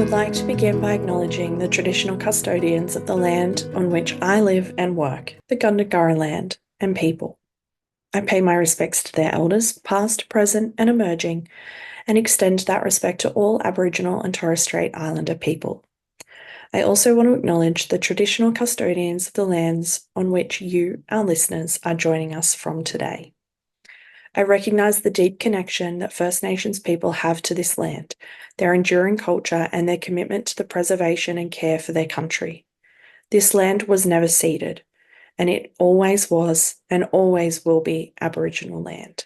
would like to begin by acknowledging the traditional custodians of the land on which I live and work, the Gundungurra land and people. I pay my respects to their elders, past, present, and emerging, and extend that respect to all Aboriginal and Torres Strait Islander people. I also want to acknowledge the traditional custodians of the lands on which you, our listeners, are joining us from today. I recognise the deep connection that First Nations people have to this land, their enduring culture, and their commitment to the preservation and care for their country. This land was never ceded, and it always was and always will be Aboriginal land.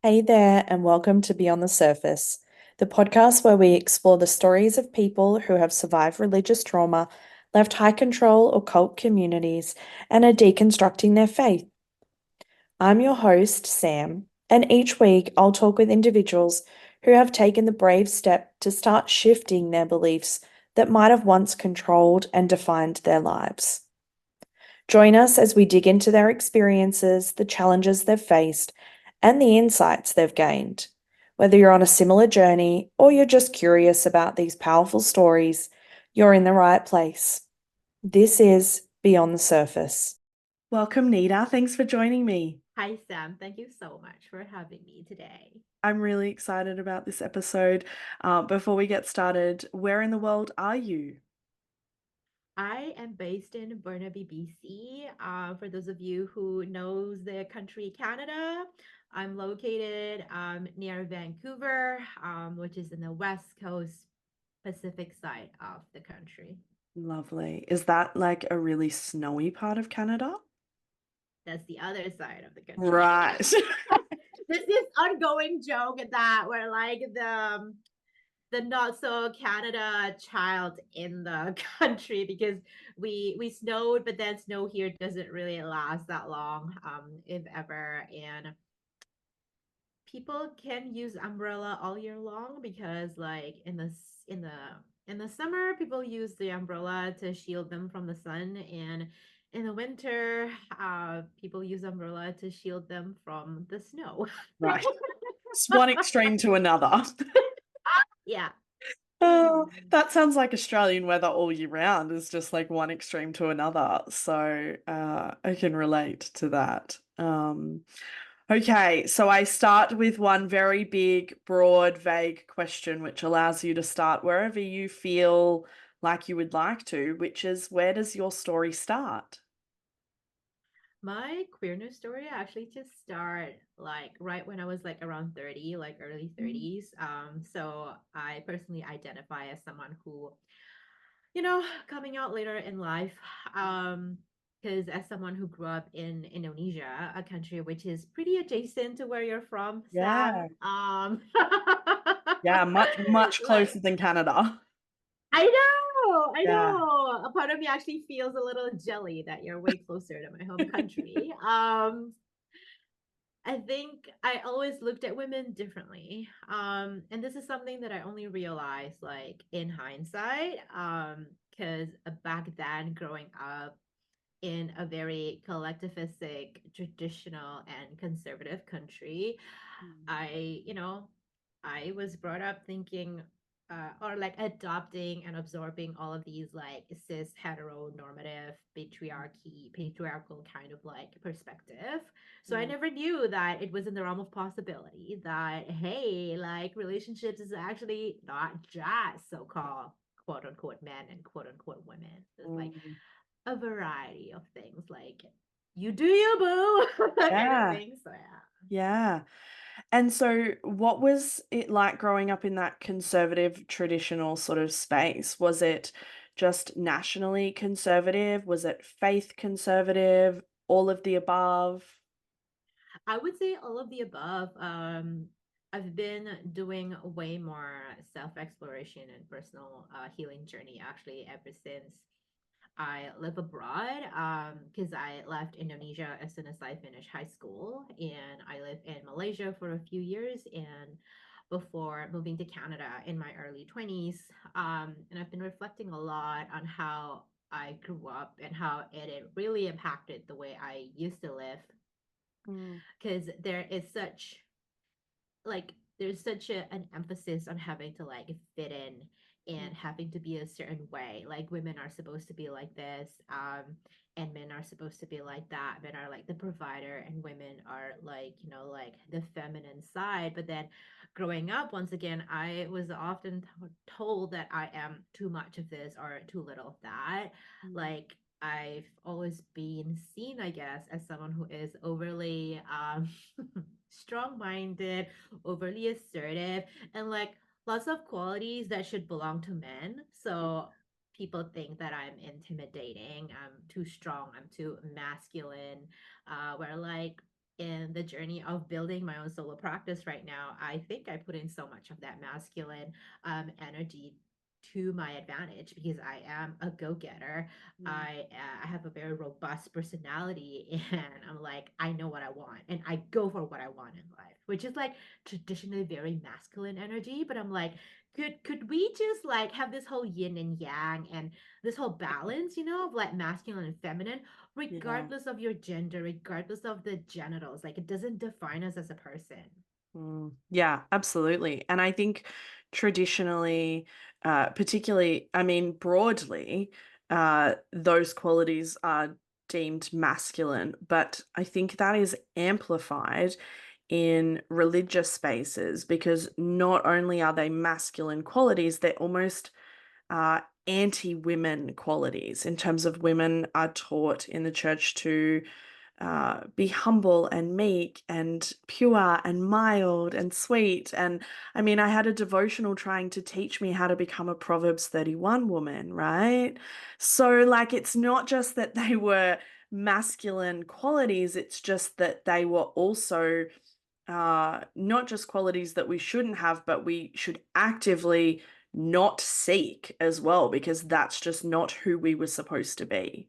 Hey there, and welcome to Beyond the Surface, the podcast where we explore the stories of people who have survived religious trauma, left high control or cult communities, and are deconstructing their faith. I'm your host, Sam, and each week I'll talk with individuals who have taken the brave step to start shifting their beliefs that might have once controlled and defined their lives. Join us as we dig into their experiences, the challenges they've faced, and the insights they've gained. Whether you're on a similar journey or you're just curious about these powerful stories, you're in the right place. This is Beyond the Surface. Welcome, Nita. Thanks for joining me. Hi, Sam. Thank you so much for having me today. I'm really excited about this episode. Before we get started, where in the world are you? I am based in Burnaby, BC. For those of you who knows the country Canada, I'm located near Vancouver, which is in the west coast Pacific side of the country. Lovely. Is that like a really snowy part of Canada? That's the other side of the country. Right. There's this ongoing joke that we're like the not so Canada child in the country because we snowed, but then snow here doesn't really last that long, if ever. And people can use umbrella all year long because like in the summer people use the umbrella to shield them from the sun, and in the winter people use umbrella to shield them from the snow. Right. It's one extreme to another. Yeah. Oh, that sounds like Australian weather all year round is just like one extreme to another. So I can relate to that. Okay, so I start with one very big, broad, vague question, which allows you to start wherever you feel like you would like to, which is where does your story start? My queerness story actually just start like right when I was like around 30, like early 30s. So I personally identify as someone who, coming out later in life. Because as someone who grew up in Indonesia, a country which is pretty adjacent to where you're from, Sam. Yeah. Yeah, much Like closer than Canada. I Yeah. know. A part of me actually feels a little jelly that you're way closer to my home country. I think I always looked at women differently. And this is something that I only realized like in hindsight. Because back then, growing up in a very collectivistic, traditional, and conservative country, I was brought up thinking or like adopting and absorbing all of these like cis heteronormative patriarchal kind of like perspective. So I Mm. never knew that it was in the realm of possibility that hey, like relationships is actually not just so-called quote unquote men and quote unquote women. There's like Mm. a variety of things like you do you boo kind of Yeah. thing. So yeah. Yeah. And so, what was it like growing up in that conservative, traditional sort of space? Was it just nationally conservative? Was it faith conservative? All of the above? I would say all of the above. I've been doing way more self exploration and personal healing journey actually ever since I live abroad. Because I left Indonesia as soon as I finished high school, and I lived in Malaysia for a few years, and before moving to Canada in my early 20s. And I've been reflecting a lot on how I grew up and how it really impacted the way I used to live Mm. because there is such like there's such an emphasis on having to like fit in and having to be a certain way. Like women are supposed to be like this, and men are supposed to be like that. Men are like the provider, and women are like, you know, like the feminine side. But then growing up, once again, I was often told that I am too much of this or too little of that. Mm, Like I've always been seen, I guess, as someone who is overly strong-minded, overly assertive, and like lots of qualities that should belong to men. So people think that I'm intimidating, I'm too strong, I'm too masculine. Where like in the journey of building my own solo practice right now, I think I put in so much of that masculine energy to my advantage because I am a go-getter. mm, I have a very robust personality, and I'm like I know what I want and I go for what I want in life, which is like traditionally very masculine energy. But I'm like, could we just like have this whole yin and yang and this whole balance, you know, of like masculine and feminine, yeah. regardless of your gender, regardless of the genitals. Like it doesn't define us as a person. Yeah, absolutely. And I think traditionally, particularly, I mean, broadly, those qualities are deemed masculine, but I think that is amplified in religious spaces because not only are they masculine qualities, they're almost anti-women qualities in terms of women are taught in the church to be humble and meek and pure and mild and sweet. And I mean, I had a devotional trying to teach me how to become a Proverbs 31 woman, right? So, like, it's not just that they were masculine qualities, it's just that they were also not just qualities that we shouldn't have, but we should actively not seek as well, because that's just not who we were supposed to be.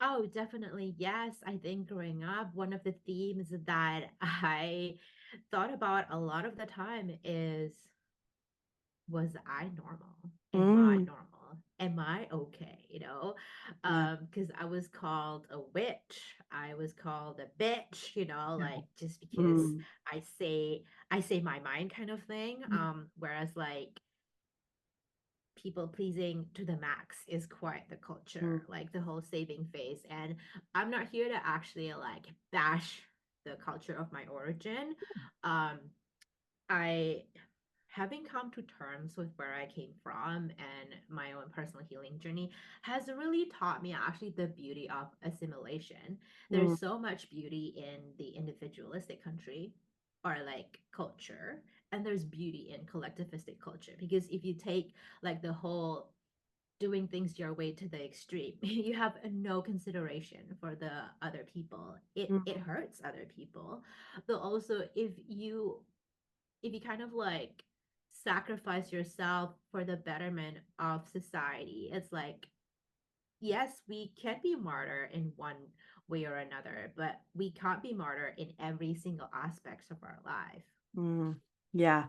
Oh, definitely. Yes. I think growing up, one of the themes that I thought about a lot of the time is, was I normal? Am I Mm, normal? Am I okay? You know, yeah. because I was called a witch, I was called a bitch, you know, Yeah. like just because Mm, I say my mind kind of thing. Whereas like people pleasing to the max is quite the mm, culture, like the whole saving face. And I'm not here to actually like bash the culture of my origin. Um, I having come to terms with where I came from and my own personal healing journey has really taught me actually the beauty of assimilation. mm, There's so much beauty in the individualistic country or like culture, and there's beauty in collectivistic culture. Because if you take like the whole doing things your way to the extreme, you have no consideration for the other people. It mm, hurts other people. But also if you kind of like sacrifice yourself for the betterment of society, it's like, yes, we can be martyr in one way or another, but we can't be martyr in every single aspect of our life. mm. Yeah.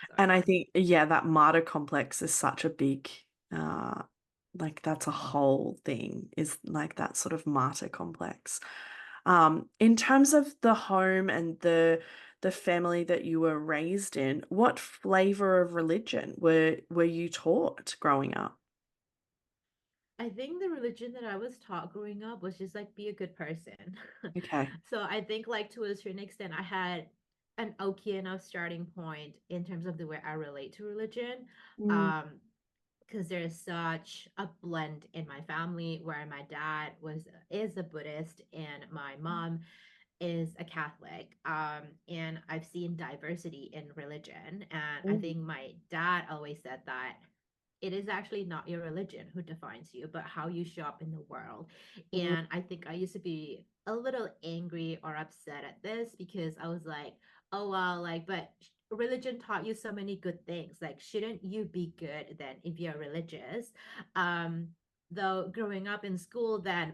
So And I yeah. think, yeah, that martyr complex is such a big, uh, like that's a whole thing, is like that sort of martyr complex. In terms of the home and the family that you were raised in, what flavor of religion were you taught growing up? I think the religion that I was taught growing up was just like be a good person. Okay. So I think like to a certain extent I had an okay enough starting point in terms of the way I relate to religion. Mm, Um, because there's such a blend in my family where my dad was is a Buddhist and my mom is a Catholic. And I've seen diversity in religion. And I mm, think my dad always said that it is actually not your religion who defines you, but how you show up in the world. mm, And I think I used to be a little angry or upset at this because I was like, oh, well, like, but religion taught you so many good things. Like, shouldn't you be good then if you're religious? Um, though growing up in school, then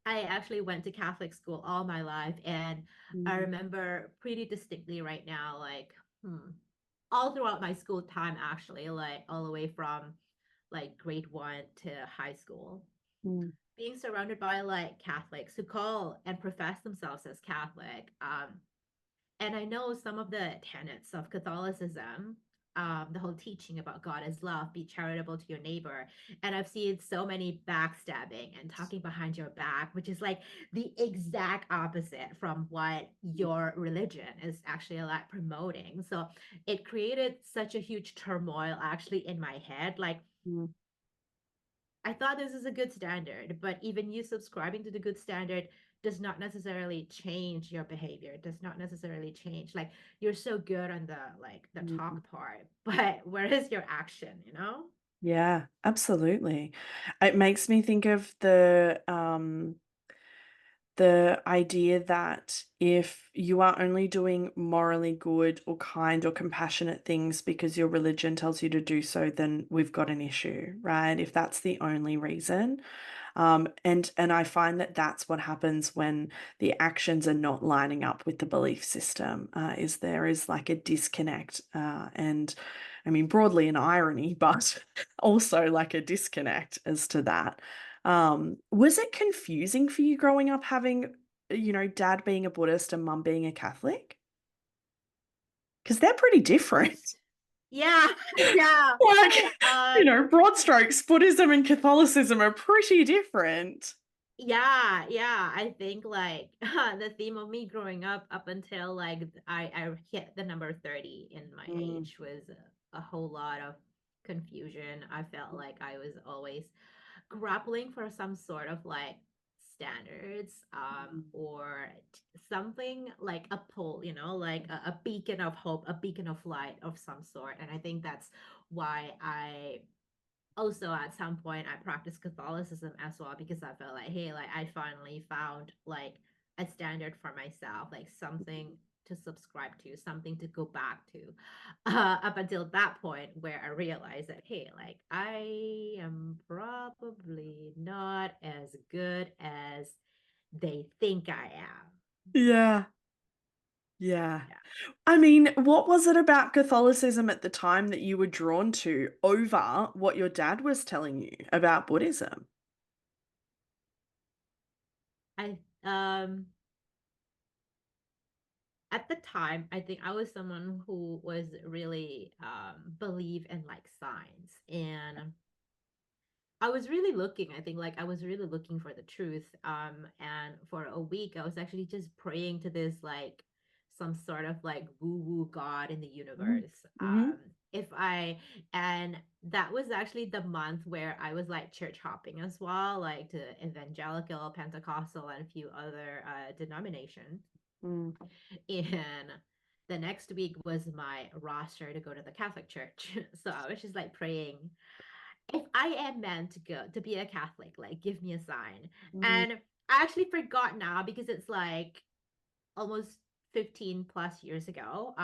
I actually went to Catholic school all my life. And I mm, remember pretty distinctly right now, like, all throughout my school time, actually, like all the way from like grade one to high school, mm, being surrounded by like Catholics who call and profess themselves as Catholic. And I know some of the tenets of Catholicism the whole teaching about God is love, be charitable to your neighbor. And I've seen so many backstabbing and talking behind your back, which is like the exact opposite from what your religion is actually like promoting. So it created such a huge turmoil actually in my head. Like, Mm, I thought this is a good standard, but even you subscribing to the good standard does not necessarily change your behavior, does not necessarily change. Like, you're so good on the mm. talk part, but where is your action, you know? Yeah, absolutely. It makes me think of the idea that if you are only doing morally good or kind or compassionate things because your religion tells you to do so, then we've got an issue, right? If that's the only reason. And I find that that's what happens when the actions are not lining up with the belief system, is there is like a disconnect, and I mean broadly an irony, but also like a disconnect as to that. Was it confusing for you growing up having, dad being a Buddhist and mum being a Catholic? Because they're pretty different. Yeah, yeah. Like, Um, broad strokes, Buddhism and Catholicism are pretty different. yeah, yeah. I think like the theme of me growing up until like I hit the number 30 in my Mm, age was a whole lot of confusion. I felt like I was always grappling for some sort of like standards or something like a pull, like a beacon of hope, a beacon of light of some sort. And I think that's why I also at some point I practiced Catholicism as well, because I felt like, hey, like I finally found like a standard for myself, like something to subscribe to, something to go back to. Up until that point where I realized that, hey, like I am probably not as good as they think I am. yeah. Yeah. Yeah. I mean, what was it about Catholicism at the time that you were drawn to over what your dad was telling you about Buddhism? I at the time, I think I was someone who was really believe in like signs, and I was really looking, I think like I was really looking for the truth. And for a week I was actually just praying to this like some sort of like woo-woo God in the universe. Mm-hmm. If I and that was actually the month where I was like church hopping as well, like to evangelical, Pentecostal, and a few other denominations. Mm, And the next week was my roster to go to the Catholic Church. So I was just like praying, if I am meant to go to be a Catholic, like give me a sign. mm, And I actually forgot now because it's like almost 15 plus years ago.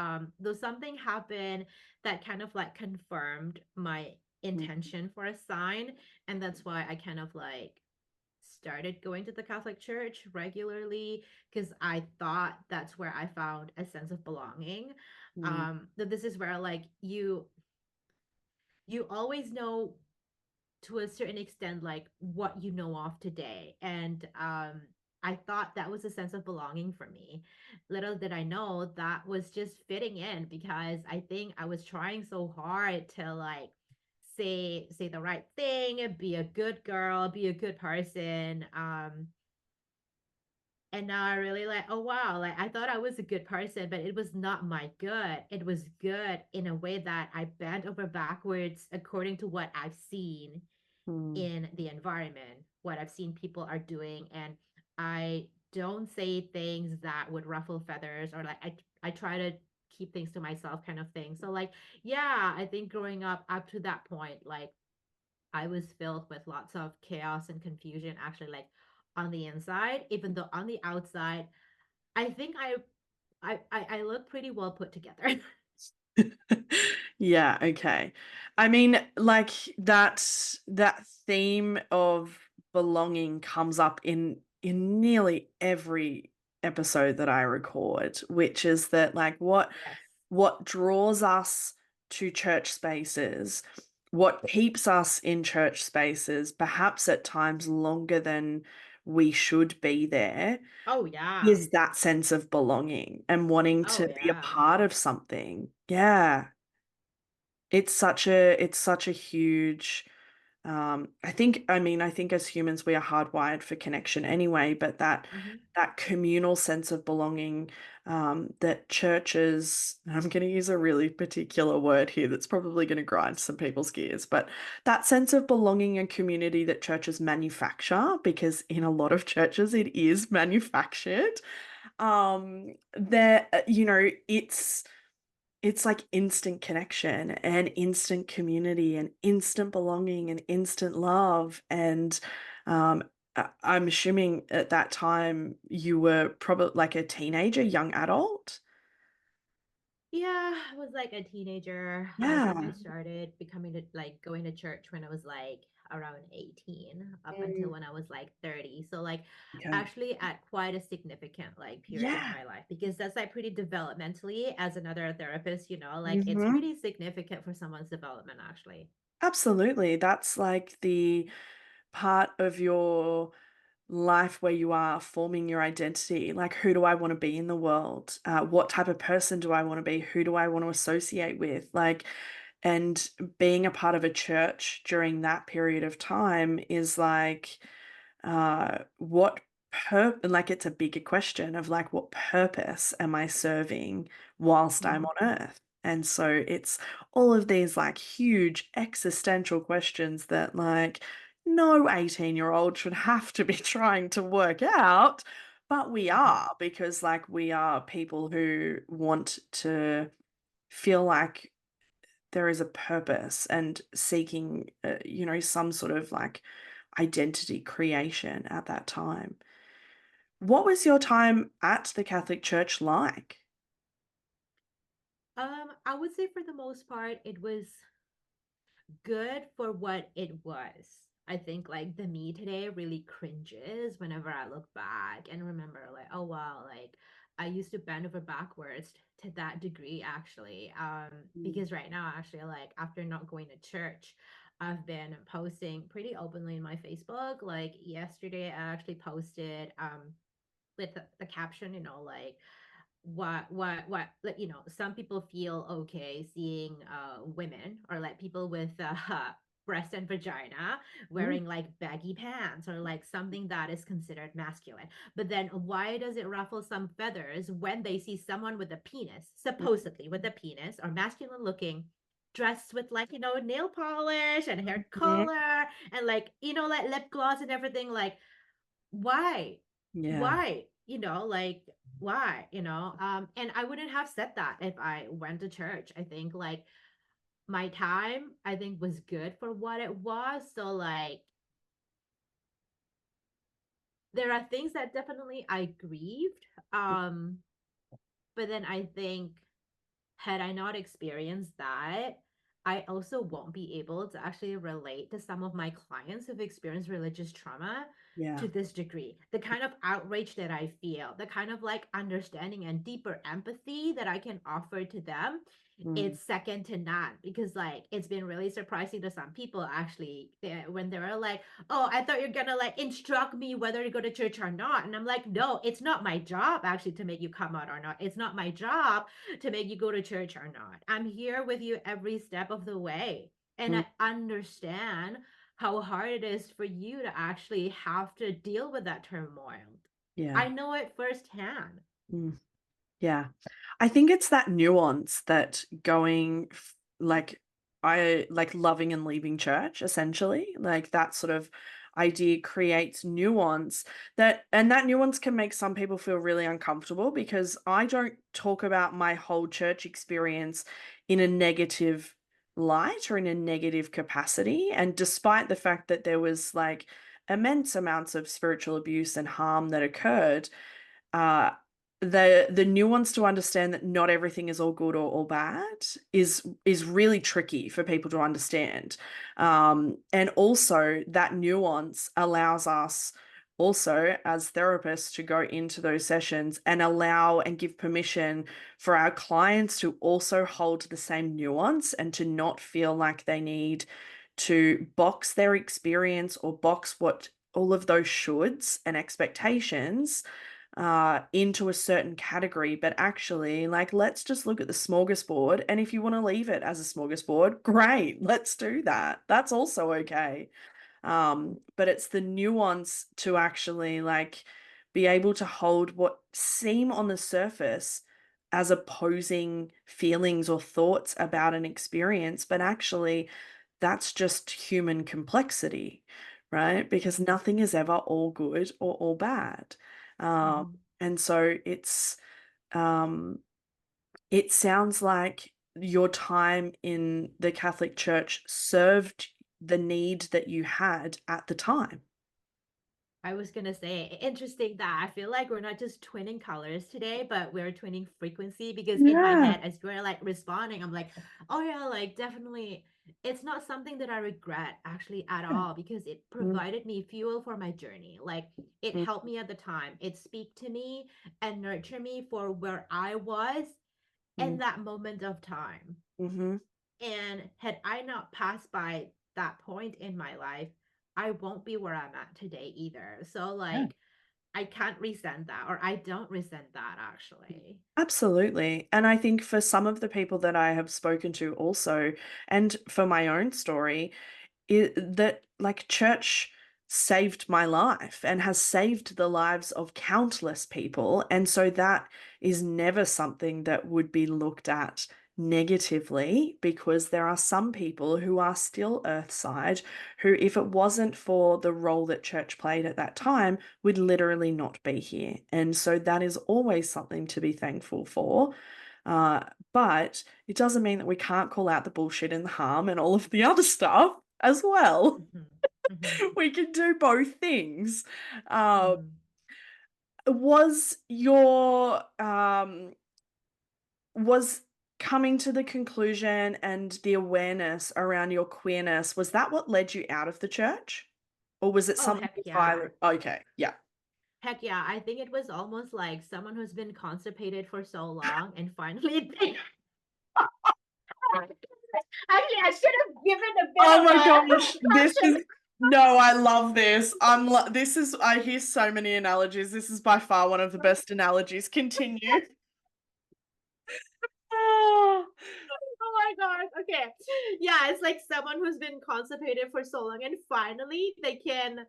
Though something happened that kind of like confirmed my mm, intention for a sign. And that's why I kind of like started going to the Catholic Church regularly, because I thought that's where I found a sense of belonging. mm, That this is where like you always know to a certain extent like what you know of today. And I thought that was a sense of belonging for me. Little did I know that was just fitting in, because I think I was trying so hard to like say the right thing, be a good girl, be a good person. And now I really like, oh wow, like I thought I was a good person, but it was not my good. It was good in a way that I bent over backwards according to what I've seen mm, in the environment, what I've seen people are doing. And I don't say things that would ruffle feathers, or like I try to keep things to myself kind of thing. So like, yeah, I think growing up to that point, like I was filled with lots of chaos and confusion actually, like on the inside, even though on the outside, I think I look pretty well put together. Yeah, okay. I mean, like that theme of belonging comes up in nearly every episode that I record, which is that like Yes. what draws us to church spaces, what keeps us in church spaces, perhaps at times longer than we should be there, Oh yeah. is that sense of belonging and wanting Oh to be a yeah. part of something. Yeah. it's such a huge I think as humans we are hardwired for connection anyway, but Mhm. that communal sense of belonging that churches, I'm going to use a really particular word here that's probably going to grind some people's gears, but that sense of belonging and community that churches manufacture, because in a lot of churches it is manufactured, there, it's like instant connection and instant community and instant belonging and instant love. And I'm assuming at that time you were probably like a teenager, young adult. Yeah, I was like a teenager. I think I Yeah. started becoming like going to church when I was like around 18 up until Mm, when I was like 30. So like okay. actually at quite a significant like period of Yeah. my life because that's like pretty developmentally as another therapist, like it's Hmm. pretty significant for someone's development actually. Absolutely. That's like the part of your life where you are forming your identity. Like, who do I want to be in the world? What type of person do I want to be? Who do I want to associate with? Like, and being a part of a church during that period of time is like, what like it's a bigger question of like, what purpose am I serving whilst I'm Mhm. on earth? And so it's all of these like huge existential questions that like no 18-year-old should have to be trying to work out, but we Mhm. are because like we are people who want to feel like there is a purpose and seeking, some sort of like identity creation at that time. What was your time at the Catholic Church like? I would say for the most part it was good for what it was. I think like the me today really cringes whenever I look back and remember like, oh wow, like I used to bend over backwards to that degree actually. Mm, Because right now actually like after not going to church, I've been posting pretty openly in my Facebook. Like yesterday I actually posted with the caption, like what like some people feel okay seeing women or like people with breast and vagina mm, wearing like baggy pants or like something that is considered masculine, but then why does it ruffle some feathers when they see someone with a penis, supposedly with a penis or masculine looking, dressed with like nail polish and hair mm, color and like like lip gloss and everything, like why yeah, why, why, and I wouldn't have said that if I went to church. I think like my time I think was good for what it was, so like there are things that definitely I grieved, but then I think had I not experienced that, I also won't be able to actually relate to some of my clients who've experienced religious trauma yeah. to this degree. The kind of outrage that I feel, the kind of like understanding and deeper empathy that I can offer to them, Mm, it's second to none, because like it's been really surprising to some people actually, when they were like, oh, I thought you're gonna like instruct me whether to go to church or not, and I'm like, no, it's not my job actually to make you come out or not. It's not my job to make you go to church or not. I'm here with you every step of the way. And mm, I understand how hard it is for you to actually have to deal with that turmoil. yeah. I know it firsthand. Mm. Yeah. I think it's that nuance that like I like loving and leaving church essentially. Like that sort of idea creates nuance and that nuance can make some people feel really uncomfortable because I don't talk about my whole church experience in a negative light or in a negative capacity. And despite the fact that there was like immense amounts of spiritual abuse and harm that occurred, uh the nuance to understand that not everything is all good or all bad is really tricky for people to understand. And also that nuance allows us also as therapists to go into those sessions and allow and give permission for our clients to also hold the same nuance and to not feel like they need to box their experience or box what all of those shoulds and expectations into a certain category, but actually, like, let's just look at the smorgasbord. And if you want to leave it as a smorgasbord, great, let's do that. That's also okay. But it's the nuance to actually like be able to hold what seem on the surface as opposing feelings or thoughts about an experience, but actually that's just human complexity, right? Because nothing is ever all good or all bad. Mhm. And so um, it sounds like your time in the Catholic Church served the need that you had at the time. I was gonna say, interesting that I feel like we're not just twinning colors today, but we're twinning frequency because in my Yeah. head, as you're like responding, I'm like, oh yeah, like definitely. It's not something that I regret actually at all because it Mm, provided me fuel for my journey. Like it mm, helped me at the time. It speak to me and nurture me for where I was in mm, that moment of time. mhm. And had I not passed by that point in my life, I won't be where I'm at today either. So, Yeah. like, I can't resent that, or I don't resent that actually. Absolutely. And I think for some of the people that I have spoken to also, and for my own story, that like church saved my life and has saved the lives of countless people. And so that is never something that would be looked at negatively because there are some people who are still earthside who, if it wasn't for the role that church played at that time, would literally not be here. And so that is always something to be thankful for. Uh, but it doesn't mean that we can't call out the bullshit and the harm and all of the other stuff as well. Mhm. Mhm. We can do both things. Uh, Mhm. was your was coming to the conclusion and the awareness around your queerness, was that what led you out of the church? Or was it Oh, something heck yeah. entirely okay, yeah. Heck yeah. I think it was almost like someone who's been constipated for so long and finally actually I should have given a bit Oh of my a gosh, this context. is no, I love this. This is I hear so many analogies. This is by far one of the best analogies. Continue. Ah, Oh my god. Okay. Yeah, it's like someone who's been constipated for so long and finally they can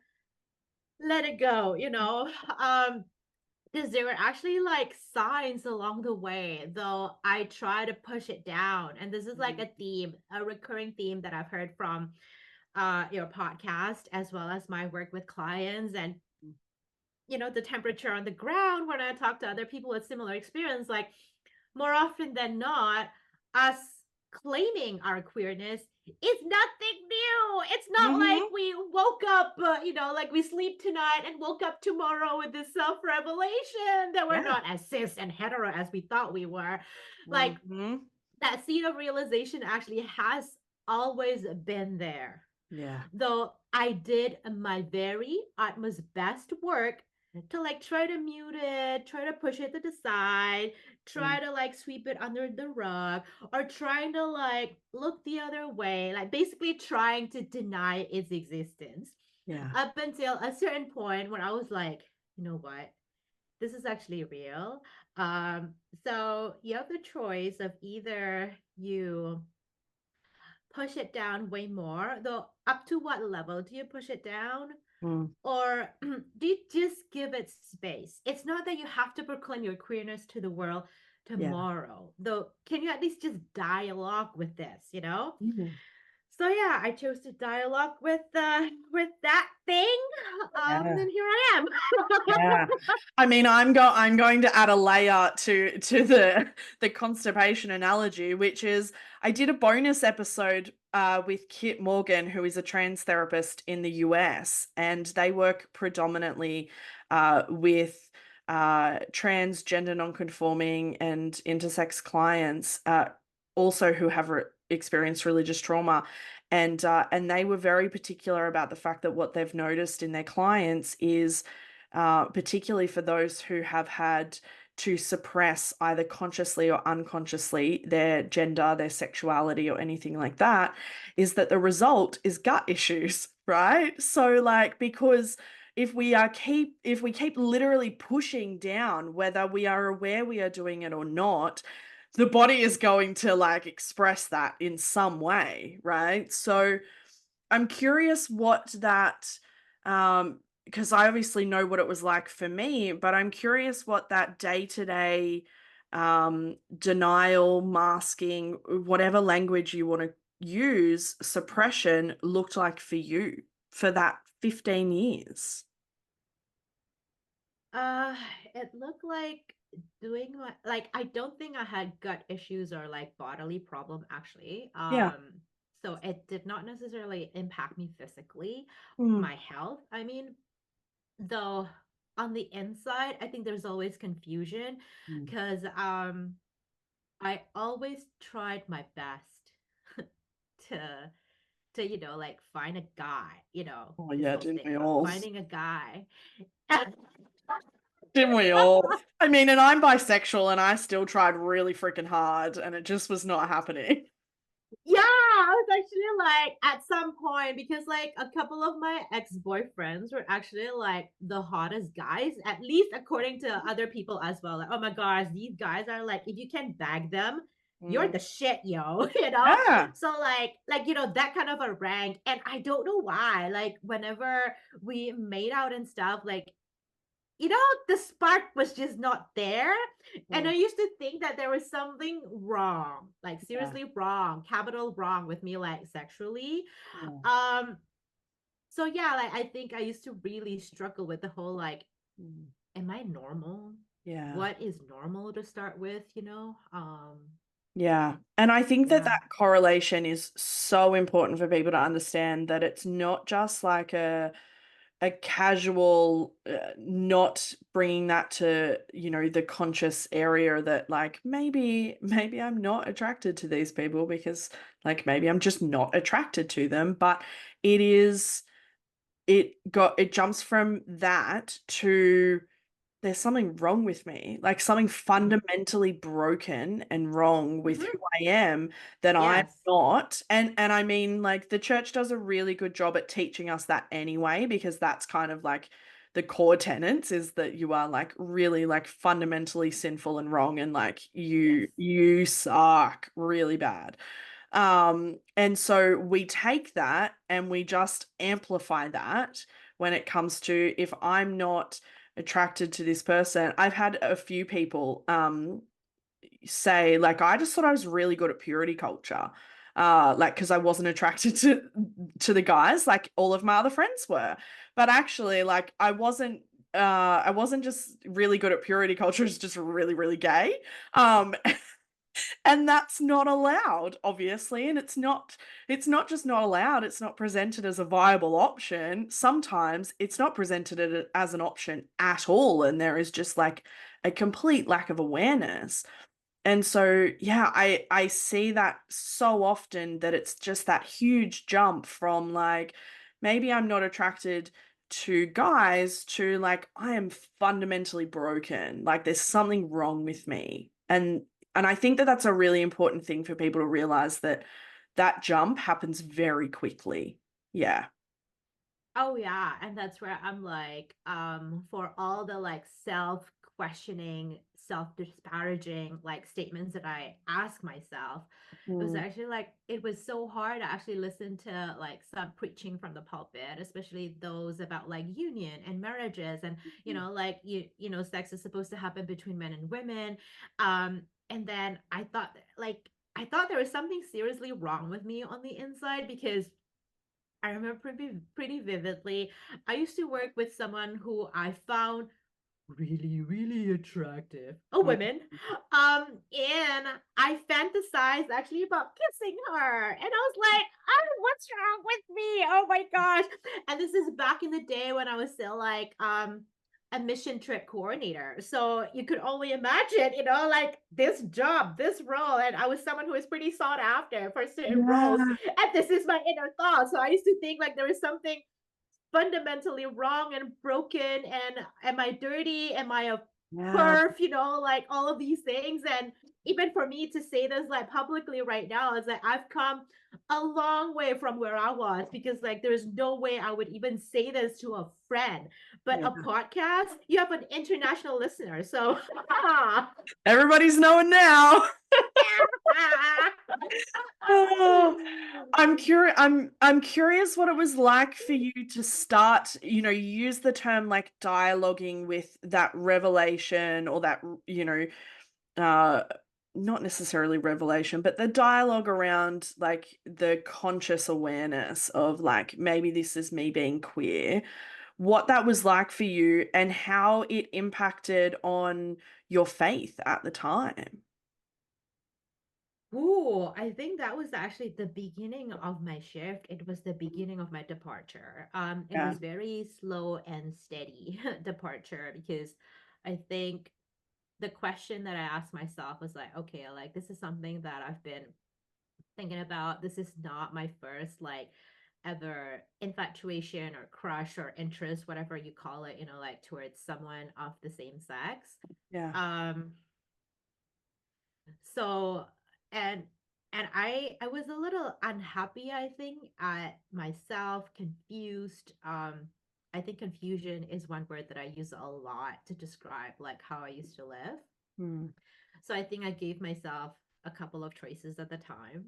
let it go, you know? Because there were actually like signs along the way, though I try to push it down. And this is like a theme, a recurring theme that I've heard from your podcast as well as my work with clients and the temperature on the ground when I talk to other people with similar experience, like more often than not, us claiming our queerness is nothing new. It's not like mhm. we woke up, like we sleep tonight and woke up tomorrow with this self revelation that we're Yeah. not as cis and hetero as we thought we were. Like Mhm. that seed of realization actually has always been there. Yeah. Though I did my very utmost best work to like try to mute it, try to push it to the side, Mm. try to like sweep it under the rug, or trying to like look the other way, like basically trying to deny its existence. Yeah. Up until a certain point when I was like, you know what? This is actually real. So you have the choice of either you push it down way more, though up to what level do you push it down? Mm. Or do you just give it space? It's not that you have to proclaim your queerness to the world Yeah. tomorrow, though. Can you at least just dialogue with this, you know? Mhm. So yeah, I chose to dialogue with that thing. Yeah. And here I am. Yeah. I mean, I'm going to add a layer to the constipation analogy, which is I did a bonus episode with Kit Morgan, who is a trans therapist in the US, and they work predominantly with transgender nonconforming and intersex clients, also who have experienced religious trauma. And they were very particular about the fact that what they've noticed in their clients is particularly for those who have had to suppress either consciously or unconsciously their gender, their sexuality, or anything like that, is that the result is gut issues, right? So, like, because if we keep literally pushing down, whether we are aware we are doing it or not, the body is going to like express that in some way, right? So I'm curious what that, because I obviously know what it was like for me, but I'm curious what that day-to-day denial, masking, whatever language you want to use, suppression looked like for you for that 15 years. Uh, it looked like doing like I don't think I had gut issues or like bodily problem actually. Yeah. So it did not necessarily impact me physically, Mm. my health. I mean, though on the inside, I think there's always confusion Mm. because I always tried my best to like find a guy, Oh this yeah, whole didn't thing we about all? finding a guy. Didn't we all? I mean, and I'm bisexual and I still tried really freaking hard and it just was not happening. Yeah, I was actually like at some point because like a couple of my ex-boyfriends were actually like the hottest guys, at least according to other people as well. Like, oh my gosh, these guys are like, if you can bag them, you're Mm. the shit, yo, you know? Yeah. So that kind of a rank. And I don't know why. Like whenever we made out and stuff, like the spark was just not there. And I Mm. used to think that there was something wrong, like Yeah. seriously wrong, capital wrong with me, like sexually. Yeah. Um, so yeah, like I think I used to really struggle with the whole like, Mm. am I normal? Yeah. What is normal to start with? Yeah. And I think that Yeah. that correlation is so important for people to understand that it's not just like a casual not bringing that to, the conscious area that like maybe I'm not attracted to these people because like maybe I'm just not attracted to them, but it is it jumps from that to there's something wrong with me, like something fundamentally broken and wrong with who Mm-hmm. I am that I'm Yes. not. And I mean, like the church does a really good job at teaching us that anyway, because that's kind of like the core tenets is that you are like really like fundamentally sinful and wrong and like you Yes. you suck really bad. And so we take that and we just amplify that when it comes to if I'm not attracted to this person. I've had a few people say like I just thought I was really good at purity culture. Like because I wasn't attracted to the guys like all of my other friends were. But actually like I wasn't just really good at purity culture, it's just really, really gay. Um and that's not allowed obviously, and it's not just not allowed, it's not presented as a viable option. Sometimes it's not presented as an option at all and there is just like a complete lack of awareness. And so yeah, I see that so often that it's just that huge jump from like maybe I'm not attracted to guys to like I am fundamentally broken, like there's something wrong with me. And I think that that's a really important thing for people to realize that that jump happens very quickly. Yeah. Oh yeah, and that's where I'm like, for all the like self-questioning, self-disparaging like statements that I ask myself, it was Mm. actually like it was so hard to actually listen to like some preaching from the pulpit, especially those about like union and marriages and like sex is supposed to happen between men and women. And then I thought there was something seriously wrong with me on the inside because I remember pretty vividly. I used to work with someone who I found really, really attractive. A Mm. woman. And I fantasized actually about kissing her. And I was like, oh, what's wrong with me? Oh my gosh. And this is back in the day when I was still like a mission trip coordinator. So you could only imagine, like this job, this role. And I was someone who was pretty sought after for certain roles. Yeah. And this is my inner thought. So I used to think like there was something fundamentally wrong and broken, and am I dirty, am I a Yeah. perf, like all of these things. And even for me to say this like publicly right now is like I've come a long way from where I was because like there's no way I would even say this to a friend. But Yeah. a podcast, you have an international listener. So Everybody's knowing now. Oh, I'm curious what it was like for you to start, you use the term like dialoguing with that revelation or that, uh not necessarily revelation, but the dialogue around like the conscious awareness of like maybe this is me being queer, what that was like for you and how it impacted on your faith at the time. Ooh, I think that was actually the beginning of my shift. It was the beginning of my departure. It Yeah. was very slow and steady departure because I think the question that I asked myself was like, okay, like this is something that I've been thinking about. This is not my first like ever infatuation or crush or interest, whatever you call it, like towards someone of the same sex. Yeah. Um, so and and I was a little unhappy, I think, at myself, confused. I think confusion is one word that I use a lot to describe like how I used to live. Mm, So I think I gave myself a couple of choices at the time.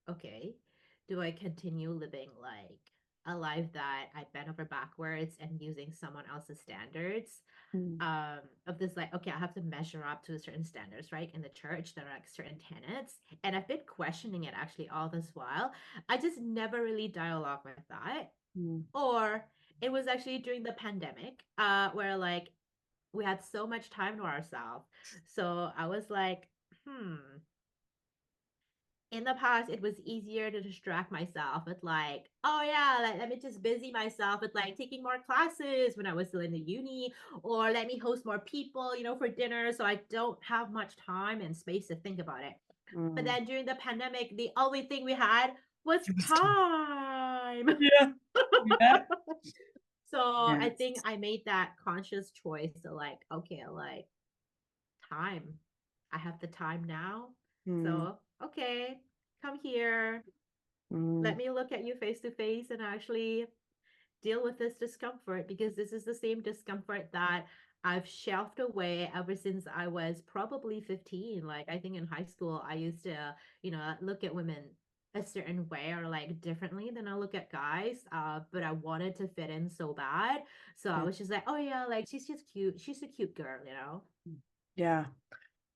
Okay, do I continue living like a life that I bent over backwards and using someone else's standards? mm, Of this, like, okay, I have to measure up to certain standards, right? In the church, there are like certain tenets. And I've been questioning it actually all this while. I just never really dialogue with that. mm, Or it was actually during the pandemic, where like we had so much time to ourselves. So I was like, hmm, in the past it was easier to distract myself with like, oh yeah, like let me just busy myself with like taking more classes when I was still in the uni, or let me host more people, for dinner, so I don't have much time and space to think about it. But mm. then during the pandemic, the only thing we had was It was time. time. Yeah. Yeah. So I think Yes. I made that conscious choice to like, okay, like time. I have the time now. Mm, So, okay, come here. Let mm, me look at you face to face and actually deal with this discomfort, because this is the same discomfort that I've shelved away ever since I was probably 15. Like, I think in high school, I used to, look at women a certain way or like differently than I look at guys. But I wanted to fit in so bad. So I yeah. was just like, oh yeah, like she's just cute. She's a cute girl. Yeah.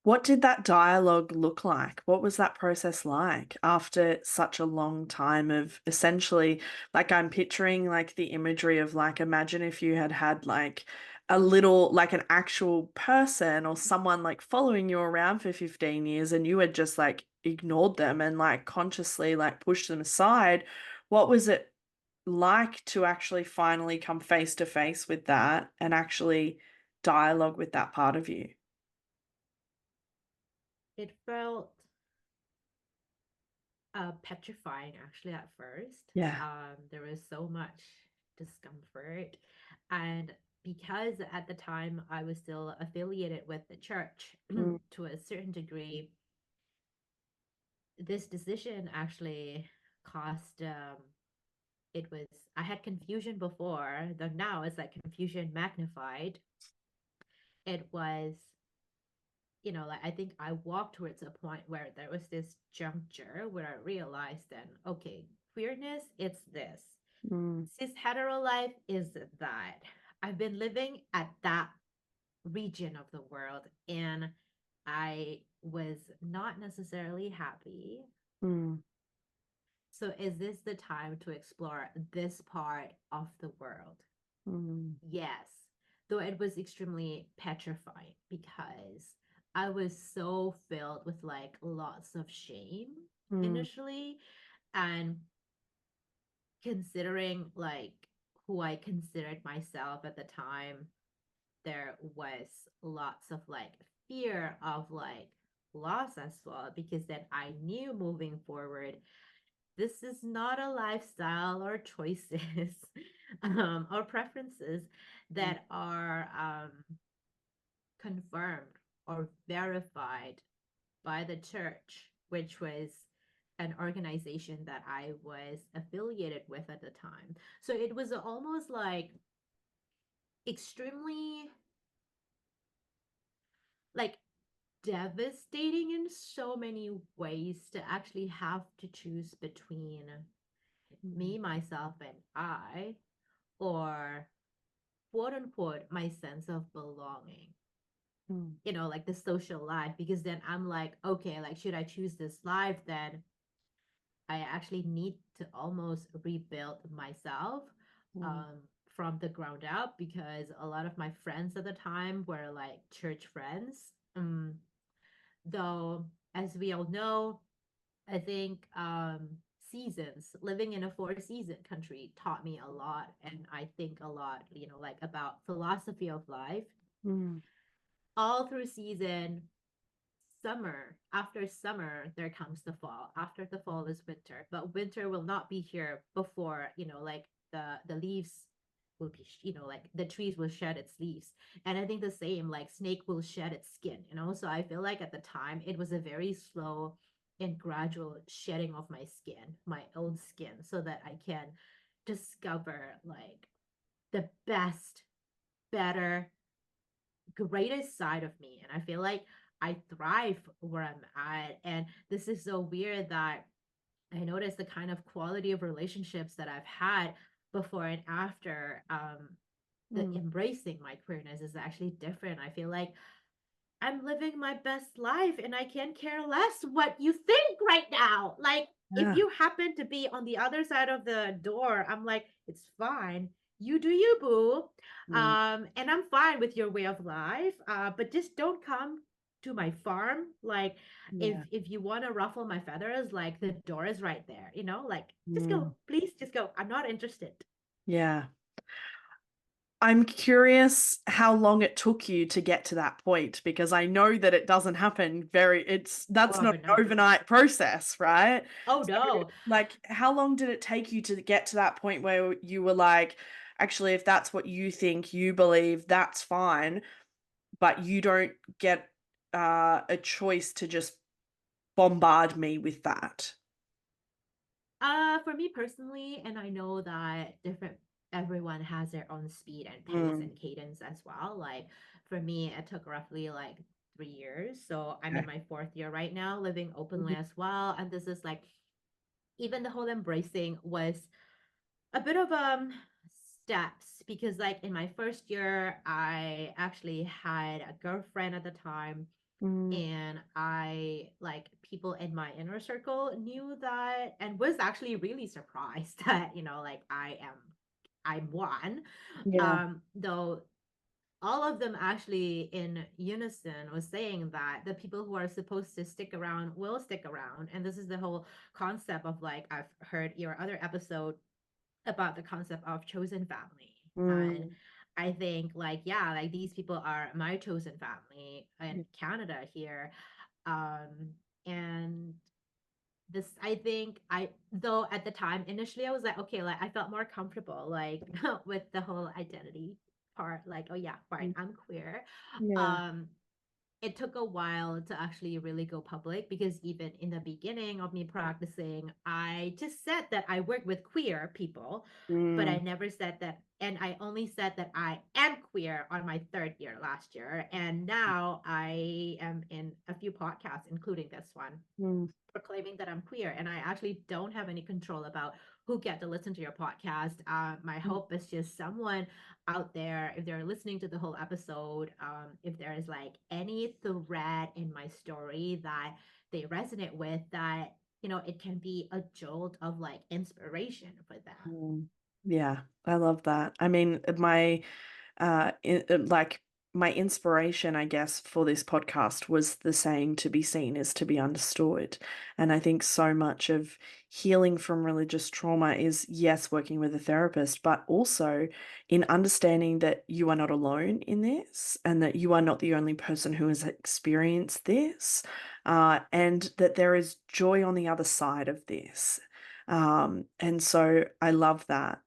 What did that dialogue look like? What was that process like after such a long time of essentially, like, I'm picturing like the imagery of like, imagine if you had had like a little, like an actual person or someone like following you around for 15 years and you had just like ignored them and like consciously like pushed them aside. What was it like to actually finally come face to face with that and actually dialogue with that part of you? It felt petrifying actually at first. Yeah. There was so much discomfort. And because at the time I was still affiliated with the church Mm, to a certain degree, this decision actually caused it was I had confusion before, though now it's like confusion magnified. It was, like I think I walked towards a point where there was this juncture where I realized then, okay, queerness, it's this. mm, Cis hetero life is that. I've been living at that region of the world and I was not necessarily happy. mm, So is this the time to explore this part of the world? mm, Yes, though it was extremely petrifying because I was so filled with like lots of shame mm, initially, and considering like who I considered myself at the time, there was lots of like fear of like loss as well, because then I knew moving forward this is not a lifestyle or choices or preferences mm, that are confirmed or verified by the church, which was an organization that I was affiliated with at the time. So it was almost like extremely like devastating in so many ways to actually have to choose between Mm, me, myself, and I, or quote unquote, my sense of belonging, mm, like the social life. Because then I'm like, okay, like, should I choose this life? Then I actually need to almost rebuild myself mm, um, from the ground up, because a lot of my friends at the time were like church friends. Though, as we all know, I think seasons, living in a four season country taught me a lot. And I think a lot, like about philosophy of life. mm, All through season, summer, after summer, there comes the fall. After the fall is winter, but winter will not be here before, like the leaves will be, like the trees will shed its leaves. And I think the same, like snake will shed its skin, so I feel like at the time it was a very slow and gradual shedding of my skin, my own skin, so that I can discover like the best, better, greatest side of me. And I feel like I thrive where I'm at. And this is so weird that I noticed the kind of quality of relationships that I've had before and after the mm. embracing my queerness is actually different. I feel like I'm living my best life and I can care less what you think right now. Like, if Yeah. you happen to be on the other side of the door, I'm like, it's fine. You do you, boo. Mm, And I'm fine with your way of life. But just don't come to my farm. Like, yeah. if you want to ruffle my feathers, like the door is right there, like just Mm, go. Please just go. I'm not interested. yeah. I'm curious how long it took you to get to that point because I know that it doesn't happen that's not an Overnight. overnight process, right? Oh So, no. like, how long did it take you to get to that point where you were like, actually, if that's what you think, you believe, that's fine, but you don't get a choice to just bombard me with that? For me personally, and I know that different everyone has their own speed and pace Mm, and cadence as well. Like for me, it took roughly like 3 years. So I'm in okay. my fourth year right now, living openly Mhm, as well. And this is like even the whole embracing was a bit of steps, because like in my first year, I actually had a girlfriend at the time, mm, and I like people in my inner circle knew that and was actually really surprised that like I'm one. yeah. Though all of them actually in unison was saying that the people who are supposed to stick around will stick around. And this is the whole concept of, like, I've heard your other episode about the concept of chosen family. And Mm, I think, like, yeah, like these people are my chosen family yeah. in Canada here. um and this, I think, I though at the time initially I was like, okay, like I felt more comfortable like with the whole identity part, like, oh yeah, fine, Mm, I'm queer. yeah. um it took a while to actually really go public, because even in the beginning of me practicing, I just said that I work with queer people, but I Mm, never said that. And I only said that I am queer on my third year last year. And now I am in a few podcasts, including this one, mm, proclaiming that I'm queer, and I actually don't have any control about who get to listen to your podcast. My mm, hope is just someone out there, if they're listening to the whole episode, if there is like any thread in my story that they resonate with, that it can be a jolt of like inspiration for them. mm. Yeah, I love that. I mean, like my inspiration, I guess, for this podcast was the saying to be seen is to be understood. And I think so much of healing from religious trauma is, yes, working with a therapist, but also in understanding that you are not alone in this and that you are not the only person who has experienced this, and that there is joy on the other side of this. And so I love that.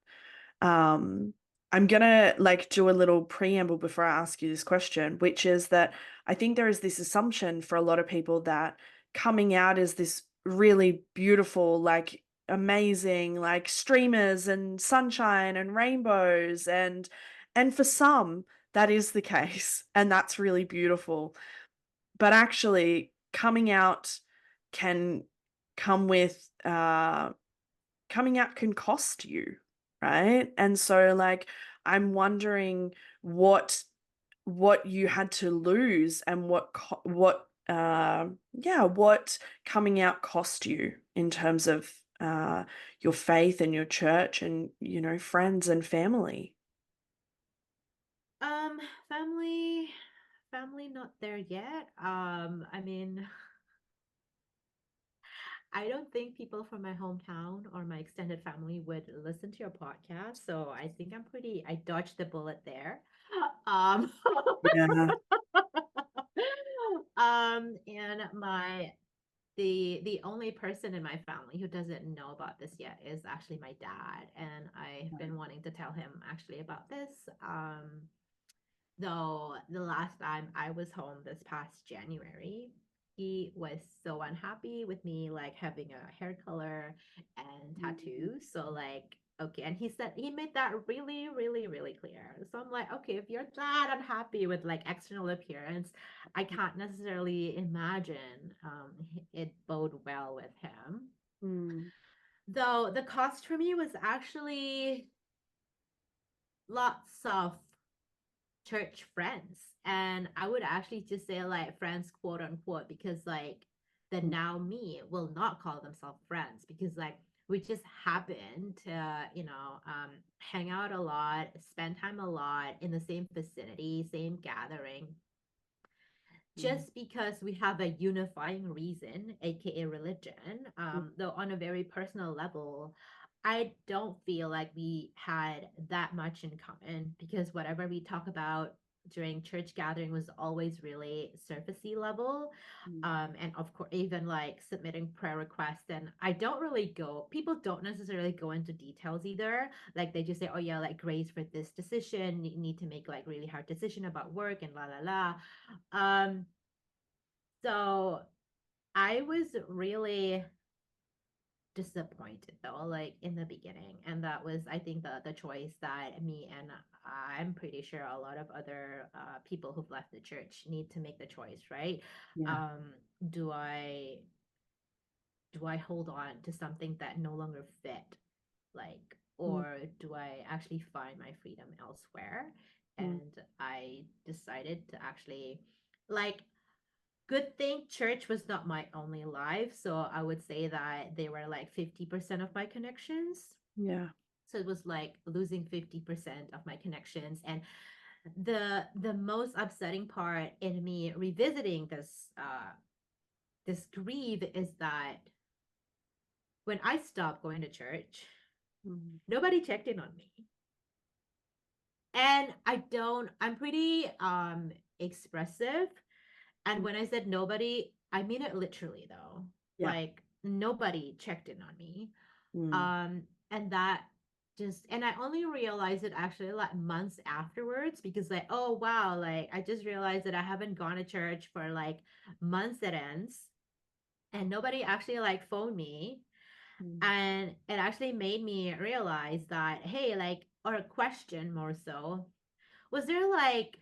Um, I'm gonna like do a little preamble before I ask you this question, which is that I think there is this assumption for a lot of people that coming out is this really beautiful, like amazing, like streamers and sunshine and rainbows, and for some that is the case, and that's really beautiful. But actually, coming out can come with coming out can cost you, right? And so, like, I'm wondering what what you had to lose, and what coming out cost you in terms of your faith and your church and, friends and family. Um, family, family not there yet. I mean, I don't think people from my hometown or my extended family would listen to your podcast, so I think I dodged the bullet there. Um, Yeah. and the only person in my family who doesn't know about this yet is actually my dad, and I've been wanting to tell him actually about this. Though the last time I was home this past January, he was so unhappy with me like having a hair color and Mm, tattoos. So like, okay, and he said he made that really, really, really clear. So I'm like, okay, if you're that unhappy with like external appearance, I can't necessarily imagine it bode well with him. mm, Though the cost for me was actually lots of church friends. And I would actually just say like friends, quote unquote, because like the mm, now me will not call themselves friends because like we just happen to, hang out a lot, spend time a lot in the same vicinity, same gathering, mm, just because we have a unifying reason, aka religion, mm, though on a very personal level, I don't feel like we had that much in common because whatever we talk about during church gathering was always really surfacey level. mm, And of course, even like submitting prayer requests. And I don't really people don't necessarily go into details either. Like they just say, oh, yeah, like grace for this decision, you need to make like really hard decision about work and la la la. Um, so I was really disappointed though, like in the beginning. And that was, I think, the choice that me and I'm pretty sure a lot of other people who've left the church need to make the choice, right? yeah. Um, do I do I hold on to something that no longer fit? Like, Mm, or do I actually find my freedom elsewhere? mm, And I decided to actually like good thing church was not my only life. So I would say that they were like 50% of my connections. yeah. So it was like losing 50% of my connections. And the most upsetting part in me revisiting this grief is that when I stopped going to church, Mm, nobody checked in on me. And I'm pretty expressive. And mm, when I said nobody, I mean it literally though. yeah. Like nobody checked in on me. Mm, And that just and I only realized it actually like months afterwards because like, oh wow, like I just realized that I haven't gone to church for like months at ends and nobody actually like phoned me. mm, And it actually made me realize that, hey, like, or a question more so, was there like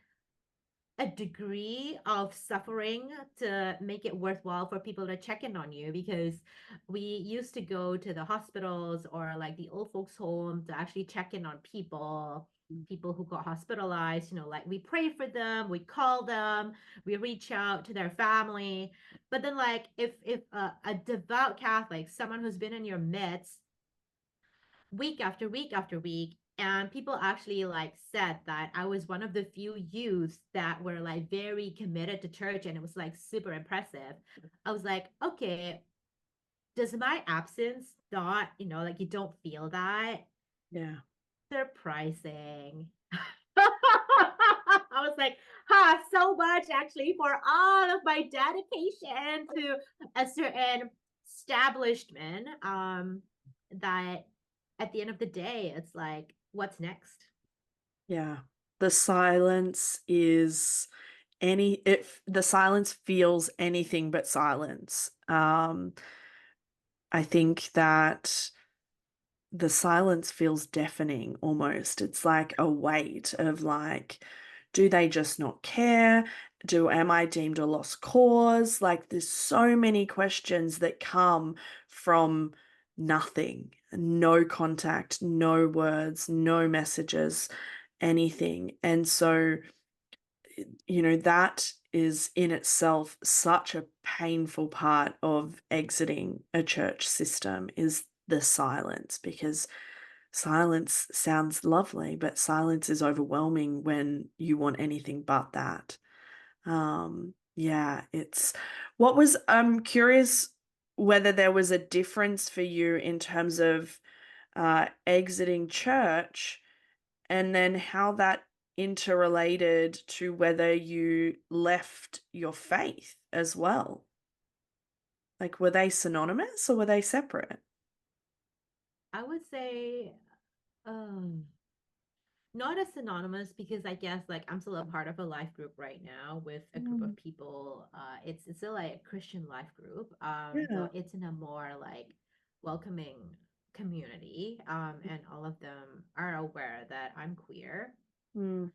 a degree of suffering to make it worthwhile for people to check in on you because we used to go to the hospitals or like the old folks home to actually check in on mm, people who got hospitalized, like we pray for them, we call them, we reach out to their family. But then like if a devout Catholic, someone who's been in your midst week after week after week, and people actually like said that I was one of the few youths that were like very committed to church and it was like super impressive. I was like, okay, does my absence not, like you don't feel that? yeah. Surprising. I was like, huh, so much actually for all of my dedication to a certain establishment. That at the end of the day, it's like, what's next? Yeah. The silence is the silence feels anything but silence. I think that the silence feels deafening almost. It's like a weight of like, do they just not care? Am I deemed a lost cause? Like there's so many questions that come from nothing, no contact, no words, no messages, anything. And so, that is in itself such a painful part of exiting a church system is the silence, because silence sounds lovely, but silence is overwhelming when you want anything but that. Yeah, I'm curious whether there was a difference for you in terms of exiting church and then how that interrelated to whether you left your faith as well. Like, were they synonymous or were they separate? I would say not as synonymous because I guess like I'm still a part of a life group right now with a group of Mm, people. It's still like a Christian life group. yeah. Though it's in a more like welcoming community. And all of them are aware that I'm queer. Mm,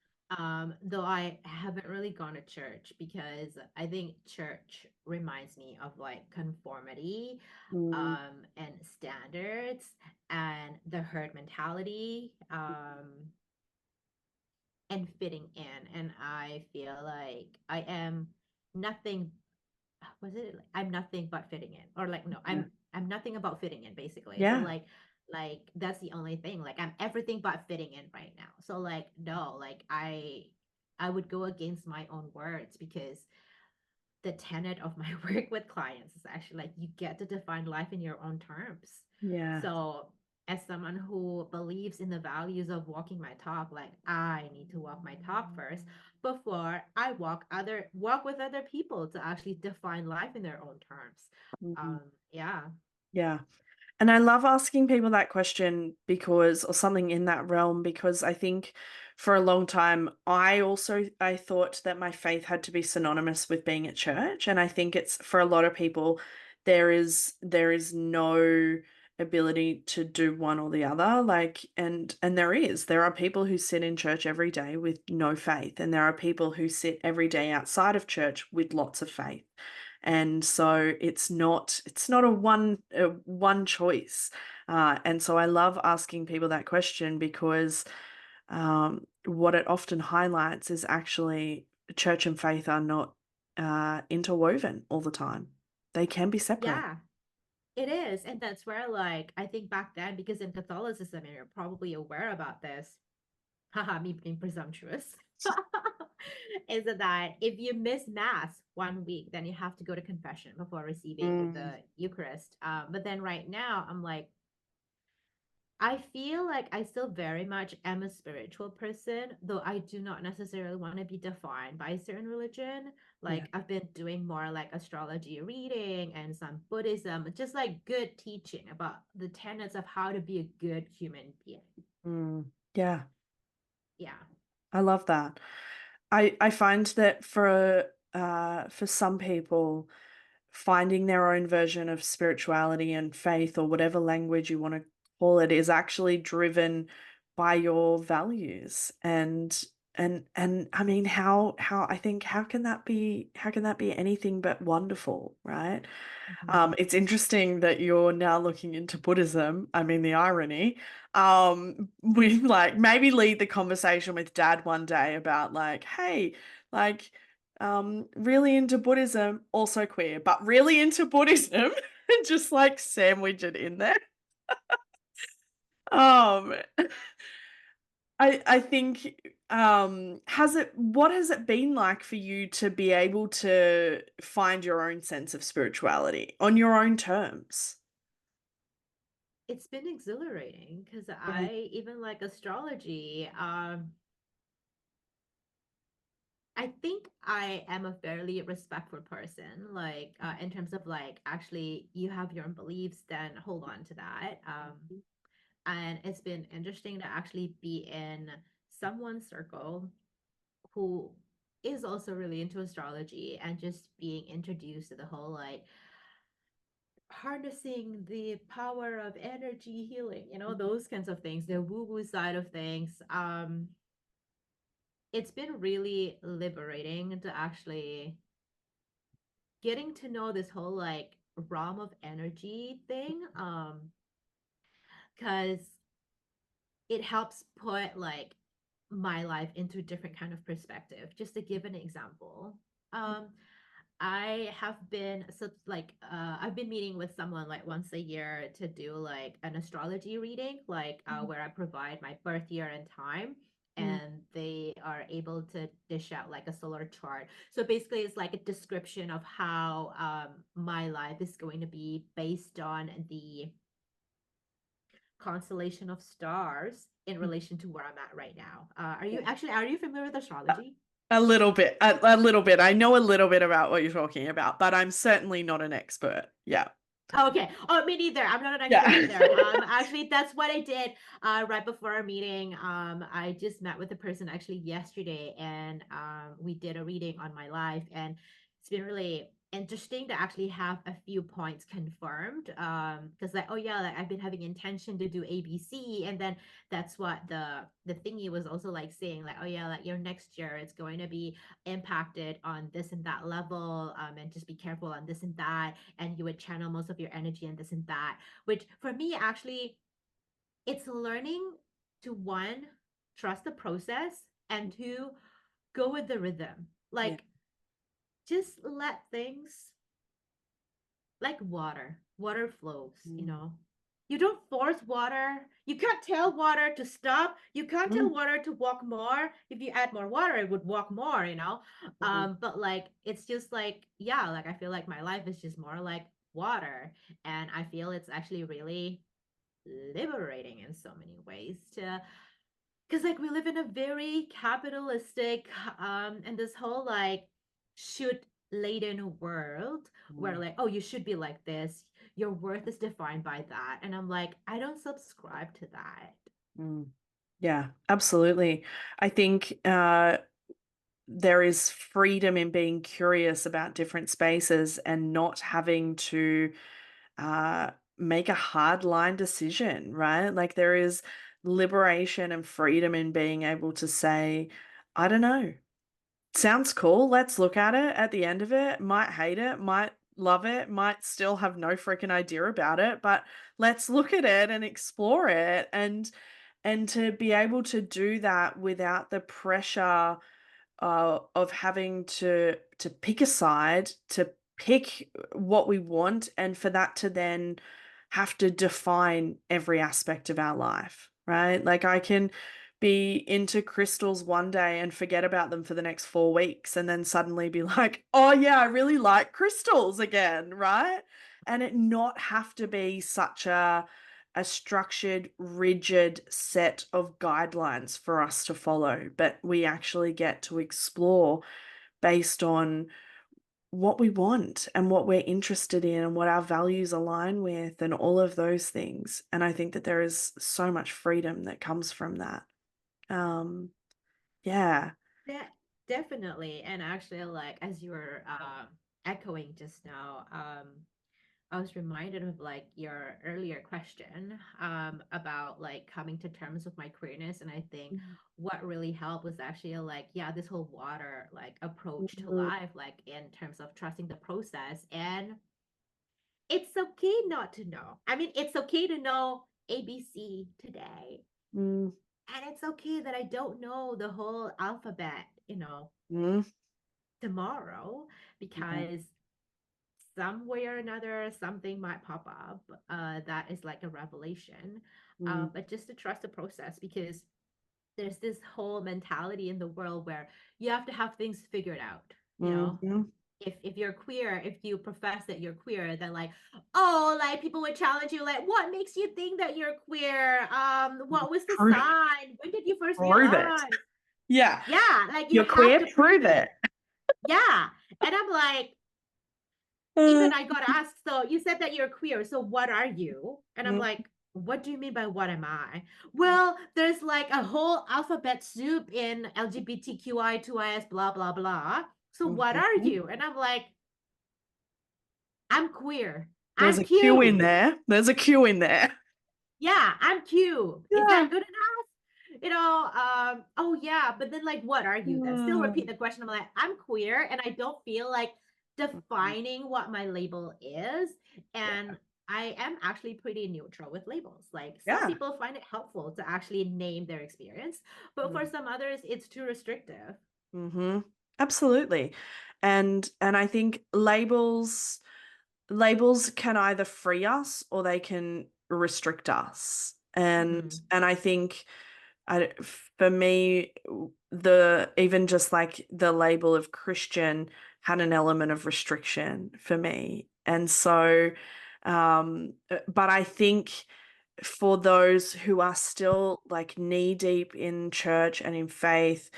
Though I haven't really gone to church because I think church reminds me of like conformity, mm, and standards and the herd mentality. And fitting in. And I feel like I am nothing, was it like, I'm nothing but fitting in, or like no, yeah. I'm nothing about fitting in basically. So Yeah. like that's the only thing. Like I'm everything but fitting in right now. So like no, like I would go against my own words because the tenet of my work with clients is actually like you get to define life in your own terms. Yeah. So as someone who believes in the values of walking my talk, like I need to walk my talk first before I walk with other people to actually define life in their own terms. Mhm. Yeah. Yeah. And I love asking people that question because, or something in that realm, because I think for a long time, I thought that my faith had to be synonymous with being at church. And I think it's for a lot of people, there is no ability to do one or the other. Like, and there are people who sit in church every day with no faith, and there are people who sit every day outside of church with lots of faith. And so it's not a one choice. And so I love asking people that question because what it often highlights is actually church and faith are not interwoven all the time. They can be separate. Yeah, it is. And that's where like I think back then, because in Catholicism, and you're probably aware about this, haha, me being presumptuous, is that if you miss mass 1 week, then you have to go to confession before receiving Mm, the Eucharist. But then right now, I'm like, I feel like I still very much am a spiritual person, though I do not necessarily want to be defined by a certain religion. yeah. Like I've been doing more like astrology reading and some Buddhism, just like good teaching about the tenets of how to be a good human being. Yeah. Yeah. I love that. I find that for some people, finding their own version of spirituality and faith, or whatever language you want to call it, is actually driven by your values. And I mean, how I think how can that be anything but wonderful, right? Mhm. It's interesting that you're now looking into Buddhism. I mean, the irony. We like maybe lead the conversation with dad one day about like, hey, like, really into Buddhism, also queer, but really into Buddhism, and just like sandwich it in there. Um, I think what has it been like for you to be able to find your own sense of spirituality on your own terms? It's been exhilarating because Yeah. I even like astrology. I think I am a fairly respectful person, like in terms of like actually you have your own beliefs, then hold on to that. And it's been interesting to actually be in someone's circle who is also really into astrology and just being introduced to the whole like harnessing the power of energy healing, those kinds of things, the woo-woo side of things. It's been really liberating to actually getting to know this whole like realm of energy thing. Because it helps put like my life into a different kind of perspective. Just to give an example, um, I have been I've been meeting with someone like once a year to do like an astrology reading, like where I provide my birth year and time, and they are able to dish out like a solar chart. So basically, it's like a description of how my life is going to be based on the constellation of stars in relation to where I'm at right now. Are you familiar with astrology? A little bit, a little bit. I know a little bit about what you're talking about, but I'm certainly not an expert. Yeah. Oh, okay. Oh, me neither. I'm not an expert Yeah. either. Actually, that's what I did right before our meeting. I just met with a person actually yesterday, and we did a reading on my life, and it's been really interesting to actually have a few points confirmed. Because like, oh yeah, like I've been having intention to do ABC, and then that's what the thingy was also like saying, like, oh yeah, like your next year it's going to be impacted on this and that level, and just be careful on this and that, and you would channel most of your energy in this and that, which for me actually it's learning to, one, trust the process, and two, go with the rhythm, Yeah. like just let things, like water flows, you don't force water. You can't tell water to stop. You can't tell Mm, water to walk more. If you add more water, it would walk more, mm, But like it's just like, yeah, like I feel like my life is just more like water. And I feel it's actually really liberating in so many ways to, because like we live in a very capitalistic and this whole like should laden world where mm, like, oh, you should be like this, your worth is defined by that, and I'm like, I don't subscribe to that. mm. Yeah, absolutely. I think there is freedom in being curious about different spaces and not having to uh, make a hard line decision, right? Like there is liberation and freedom in being able to say, I don't know, sounds cool. Let's look at it at the end of it. Might hate it, might love it, might still have no freaking idea about it, but let's look at it and explore it, and to be able to do that without the pressure of having to pick a side, to pick what we want, and for that to then have to define every aspect of our life, right? Like I can be into crystals one day and forget about them for the next 4 weeks, and then suddenly be like, oh yeah, I really like crystals again, right? And it not have to be such a structured, rigid set of guidelines for us to follow, but we actually get to explore based on what we want and what we're interested in and what our values align with and all of those things. And I think that there is so much freedom that comes from that. Um, yeah. That definitely. And actually, like as you were echoing just now, I was reminded of like your earlier question about like coming to terms with my queerness. And I think what really helped was actually like, yeah, this whole water like approach to Mm, life, like in terms of trusting the process. And it's okay not to know. I mean, it's okay to know ABC today. mm, And it's okay that I don't know the whole alphabet, mm, tomorrow, yeah. because some way or another something might pop up that is like a revelation, Mm, but just to trust the process, because there's this whole mentality in the world where you have to have things figured out, mhm, if you're queer, if you profess that you're queer, then like, oh, like people would challenge you like, what makes you think that you're queer, what was the prove, sign, when did you first prove it. realize? Yeah. Yeah, like you You're have queer, to prove prove it. it. Yeah. And I'm like, Uh, even I got asked, so you said that you're queer, so what are you? And I'm mm, like, what do you mean by what am I? Well, there's like a whole alphabet soup in LGBTQI2IS, blah, blah, blah. So what are mhm, you? And I'm like, I'm queer. There's I'm a Q in Q. there. There's a Q in there. Yeah, I'm Q. Is Yeah. that good enough? Oh yeah, but then like what are you then? Still repeat Mm. the question. I'm like, I'm queer and I don't feel like defining what my label is. Yeah. And I am actually pretty neutral with labels. Like some Yeah. people find it helpful to actually name their experience, but for some others, it's too restrictive. Mm-hmm. Absolutely. And I think labels can either free us or they can restrict us. Mm-hmm. And I think for me, the even just like the label of Christian had an element of restriction for me. And so, but I think for those who are still like knee deep in church and in faith,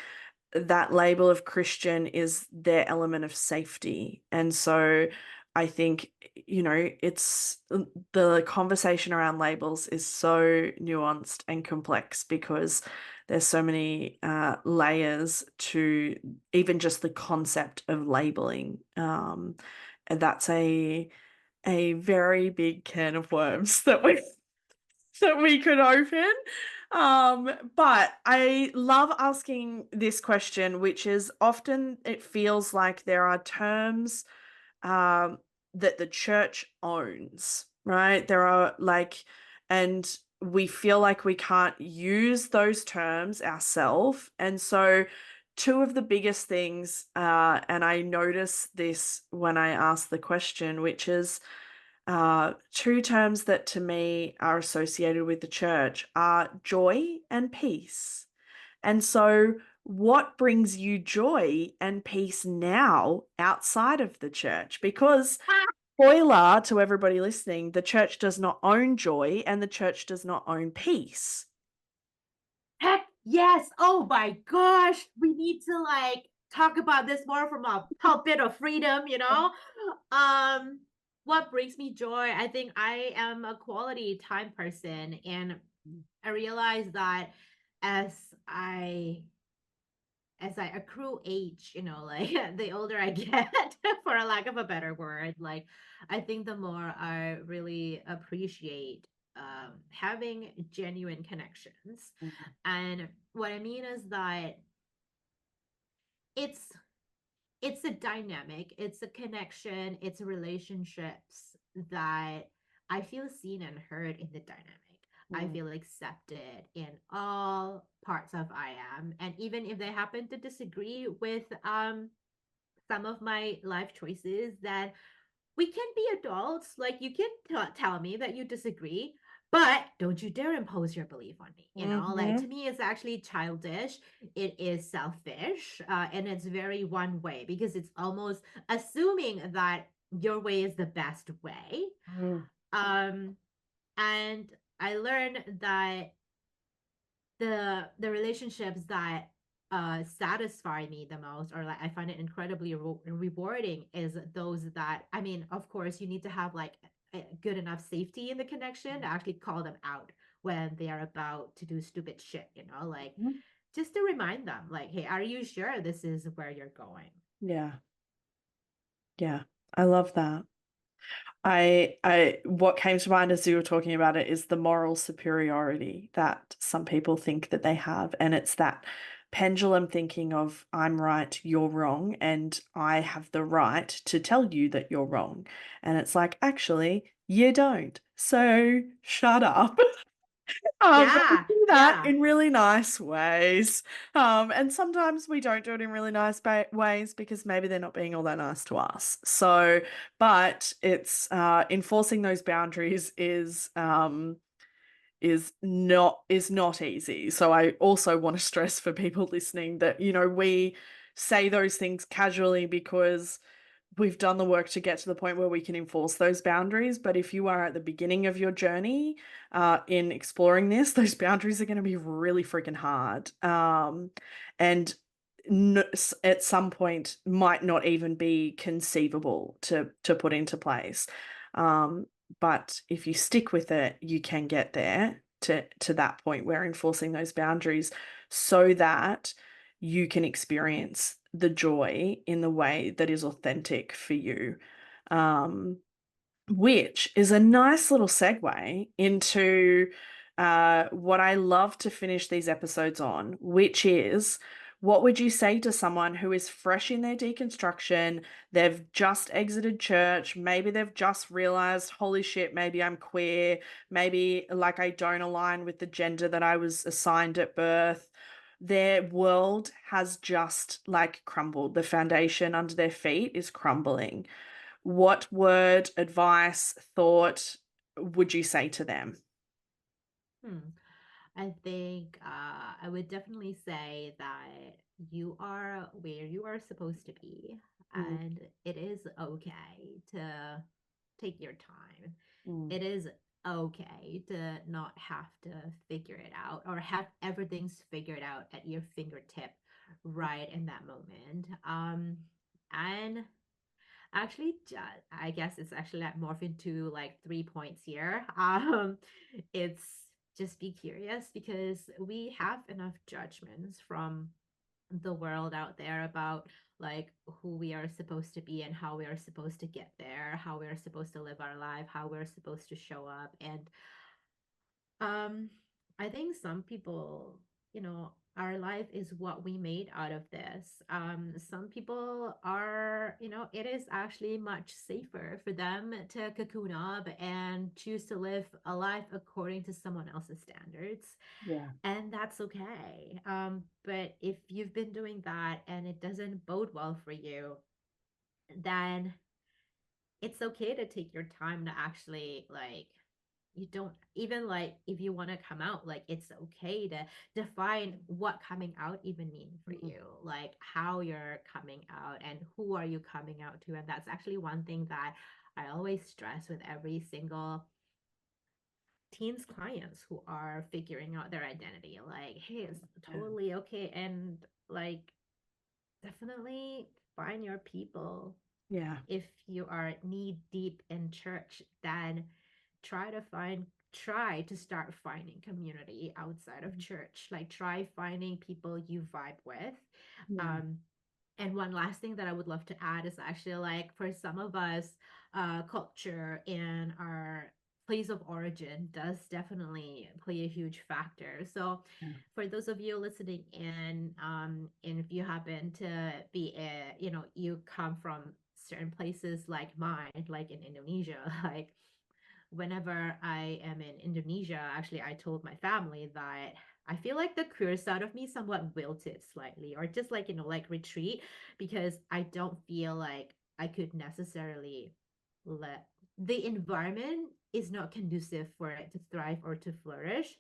that label of Christian is their element of safety. And so I think, it's the conversation around labels is so nuanced and complex because there's so many layers to even just the concept of labeling. And that's a very big can of worms that we could open. But I love asking this question, which is often it feels like there are terms um, that the church owns, right? There are like, and we feel like we can't use those terms ourselves. And so, two of the biggest things, and I notice this when I ask the question, which is two terms that to me are associated with the church are joy and peace. And so, what brings you joy and peace now outside of the church? Because, spoiler to everybody listening, the church does not own joy and the church does not own peace. Heck yes. Oh my gosh. We need to like talk about this more from a pulpit of freedom, you know? Um, what brings me joy? I think I am a quality time person and I realize that as I as I accrue age, you know, like the older I get, for a lack of a better word, like I think the more I really appreciate having genuine connections. And what I mean is that it's it's a dynamic, it's a connection, it's relationships that I feel seen and heard in the dynamic. I Mm, feel accepted in all parts of I am. And even if they happen to disagree with some of my life choices, that we can be adults. Like you can tell me that you disagree, but don't you dare impose your belief on me. You know, like to mhm, me, it's actually childish. It is selfish, and it's very one way because it's almost assuming that your way is the best way. mm, Um, and I learned that the relationships that satisfy me the most or like I find it incredibly rewarding is those that I mean of course you need to have like a good enough safety in the connection to actually call them out when they are about to do stupid shit, you know, like mhm. just to remind them like, hey, are you sure this is where you're going? Yeah, yeah, I love that. What came to mind as you were talking about it is the moral superiority that some people think that they have. And it's that pendulum thinking of I'm right, you're wrong, and I have the right to tell you that you're wrong. And it's like, actually, you don't. So shut up. But we Yeah, do that yeah. in really nice ways. And sometimes we don't do it in really nice ways because maybe they're not being all that nice to us. So, but it's enforcing those boundaries is not easy. So I also want to stress for people listening that, we say those things casually because we've done the work to get to the point where we can enforce those boundaries. But if you are at the beginning of your journey in exploring this, those boundaries are going to be really freaking hard. And at some point might not even be conceivable to put into place. Um, but if you stick with it, you can get there to that point where enforcing those boundaries so that you can experience the joy in the way that is authentic for you. Um, which is a nice little segue into what I love to finish these episodes on, which is what would you say to someone who is fresh in their deconstruction? They've just exited church. Maybe they've just realized, holy shit, maybe I'm queer. Maybe like I don't align with the gender that I was assigned at birth. Their world has just like crumbled. The foundation under their feet is crumbling. What word, advice, thought would you say to them? Hmm. I think I would definitely say that you are where you are supposed to be, Mm, and it is okay to take your time. mm, It is okay to not have to figure it out or have everything's figured out at your fingertip right in that moment. And actually, I guess it's actually like morphed into like 3 points here. It's just be curious because we have enough judgments from the world out there about like who we are supposed to be and how we are supposed to get there, how we are supposed to live our life, how we're supposed to show up. And um, I think some people, our life is what we made out of this. Some people are, it is actually much safer for them to cocoon up and choose to live a life according to someone else's standards. yeah. And that's okay. But if you've been doing that and it doesn't bode well for you, then it's okay to take your time to actually like you don't even like if you want to come out like it's okay to define what coming out even mean for Mm, you, like how you're coming out and who are you coming out to. And that's actually one thing that I always stress with every single teens clients who are figuring out their identity, like hey, it's yeah. totally okay, and like definitely find your people. Yeah. If you are knee deep in church, then try to start finding community outside of church. Like try finding people you vibe with. Yeah. Um, and one last thing that I would love to add is actually like for some of us, culture in our place of origin does definitely play a huge factor. So Yeah. for those of you listening in, and if you happen to be you come from certain places like mine, like in Indonesia, like whenever I am in Indonesia, actually, I told my family that I feel like the queer side of me somewhat wilted slightly, or just like, like retreat, because I don't feel like I could necessarily let the environment is not conducive for it to thrive or to flourish.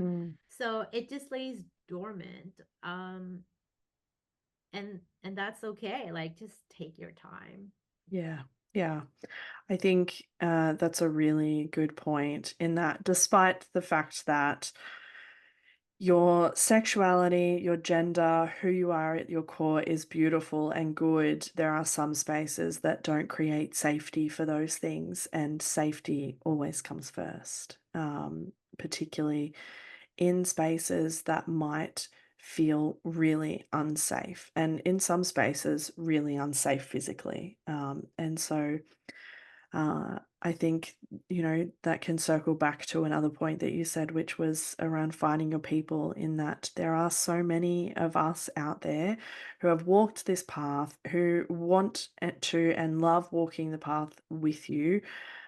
Mm, So it just lays dormant. And that's okay. Like just take your time. yeah. Yeah. I think that's a really good point in that despite the fact that your sexuality, your gender, who you are at your core is beautiful and good. There are some spaces that don't create safety for those things, and safety always comes first, particularly in spaces that might feel really unsafe, and in some spaces, really unsafe physically. And so I think, that can circle back to another point that you said, which was around finding your people, in that there are so many of us out there who have walked this path, who want to and love walking the path with you.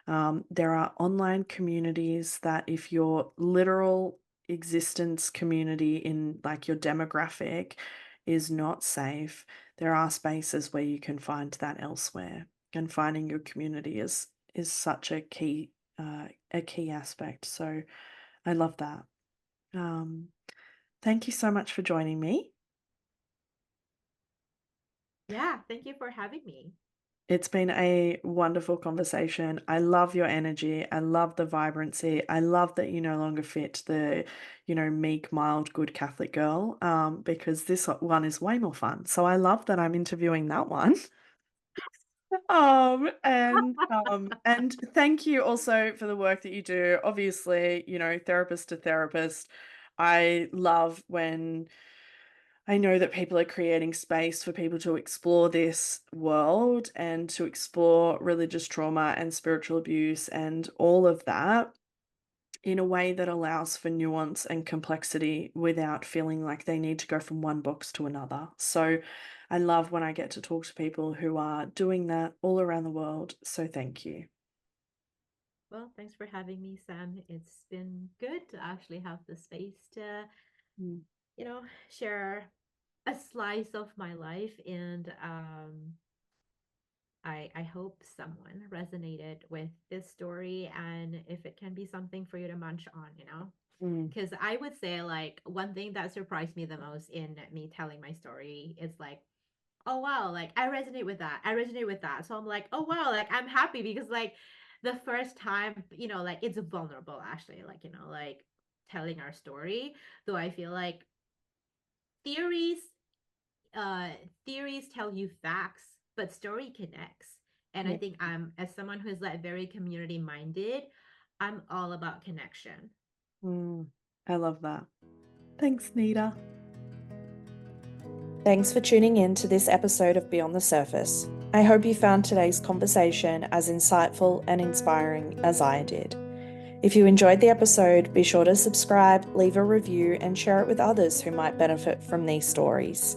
There are online communities that, if your literal existence community in like your demographic is not safe, there are spaces where you can find that elsewhere, and finding your community is such a key aspect. So I love that. Um, Thank you so much for joining me. Yeah, thank you for having me. It's been a wonderful conversation. I love your energy. I love the vibrancy. I love that you no longer fit the, meek, mild, good Catholic girl, because this one is way more fun. So I love that I'm interviewing that one. And thank you also for the work that you do. Obviously, therapist to therapist. I love when I know that people are creating space for people to explore this world and to explore religious trauma and spiritual abuse and all of that in a way that allows for nuance and complexity without feeling like they need to go from one box to another. So I love when I get to talk to people who are doing that all around the world. So thank you. Well, thanks for having me, Sam. It's been good to actually have the space to, Mm, share a slice of my life. And I hope someone resonated with this story, and if it can be something for you to munch on. mm, Because I would say, like, one thing that surprised me the most in me telling my story is like, oh wow, like I resonate with that. I resonate with that. So I'm like, oh wow, like I'm happy because like the first time, like it's vulnerable actually, like, like telling our story. Though I feel like theories, uh theories tell you facts, but story connects. And I yeah. think I'm, as someone who's like very community minded, I'm all about connection. Mm, I love that. Thanks, Nita. Thanks for tuning in to this episode of Beyond the Surface. I hope you found today's conversation as insightful and inspiring as I did. If you enjoyed the episode, be sure to subscribe, leave a review, and share it with others who might benefit from these stories.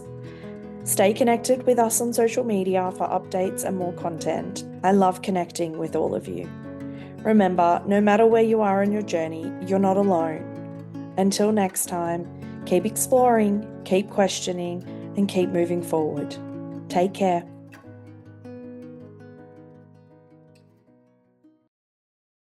Stay connected with us on social media for updates and more content. I love connecting with all of you. Remember, no matter where you are in your journey, you're not alone. Until next time, keep exploring, keep questioning, and keep moving forward. Take care.